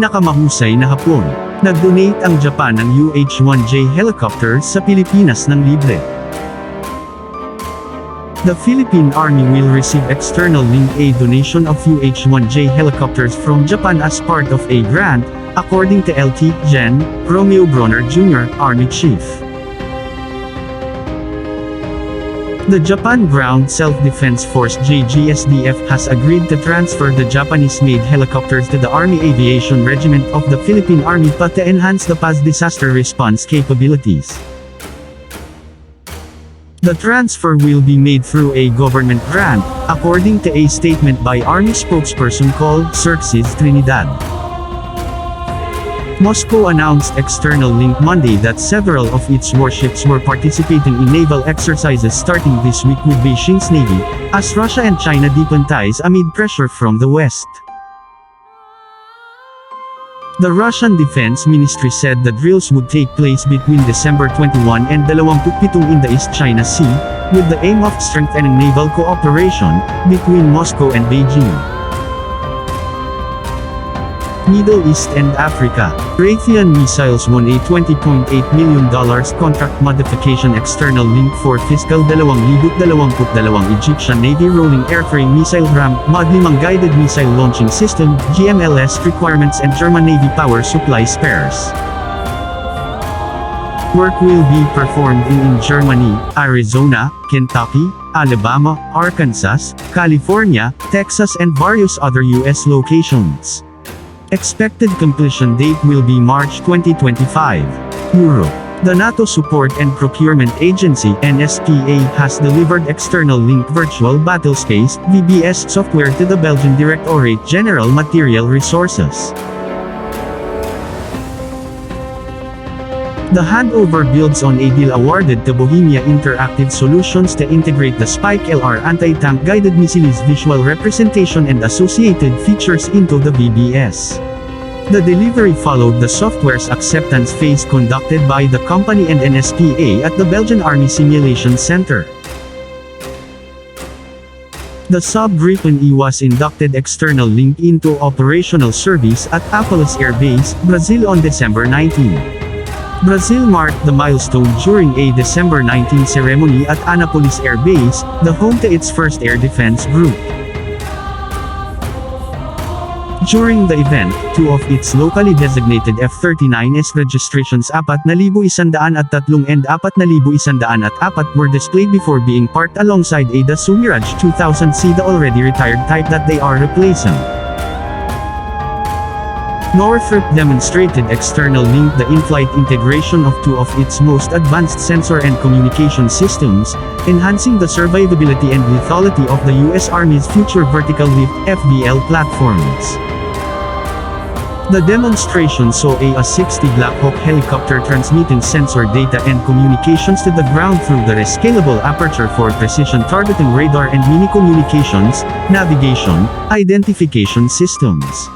Pinakamahusay na Hapon. Nag-donate ang Japan ng UH-1J helicopters sa Pilipinas ng libre. The Philippine Army will receive external link a donation of UH-1J helicopters from Japan as part of a grant, according to LT Gen. Romeo Bronner Jr., Army Chief. The Japan Ground Self-Defense Force JGSDF has agreed to transfer the Japanese-made helicopters to the Army Aviation Regiment of the Philippine Army to enhance the PA's disaster response capabilities. The transfer will be made through a government grant, according to a statement by Army spokesperson called Xerxes Trinidad. Moscow announced external link Monday that several of its warships were participating in naval exercises starting this week with Beijing's navy, as Russia and China deepen ties amid pressure from the West. The Russian Defense Ministry said the drills would take place between December 21 and 27 in the East China Sea, with the aim of strengthening naval cooperation between Moscow and Beijing. Middle East and Africa. Raytheon Missiles won a $20.8 million contract modification external link for fiscal 2022 Egyptian Navy Rolling Airframe Missile Ram Mod 5 Guided Missile Launching System GMLS requirements and German Navy power supply spares. Work will be performed in Germany, Arizona, Kentucky, Alabama, Arkansas, California, Texas and various other U.S. locations. Expected completion date will be March 2025. Europe. The NATO Support and Procurement Agency (NSPA) has delivered external link virtual battlespace (VBS) software to the Belgian Directorate General Material Resources. The handover builds on a deal awarded to Bohemia Interactive Solutions to integrate the Spike LR anti-tank guided missiles visual representation and associated features into the VBS. The delivery followed the software's acceptance phase conducted by the company and NSPA at the Belgian Army Simulation Center. The Sub Gripen E was inducted external link into operational service at Apolis Air Base, Brazil on December 19. Brazil marked the milestone during a December 19 ceremony at Anápolis Air Base, the home to its first air defense group. During the event, two of its locally designated F-39S registrations 4,100 at 3 and 4,104 were displayed before being parked alongside a Dassault Mirage 2000C, the already retired type that they are replacing. Northrop demonstrated external link the in-flight integration of two of its most advanced sensor and communication systems, enhancing the survivability and lethality of the U.S. Army's future vertical lift (FVL) platforms. The demonstration saw a A-60 Black Hawk helicopter transmitting sensor data and communications to the ground through the rescalable aperture for precision targeting radar and mini communications, navigation, identification systems.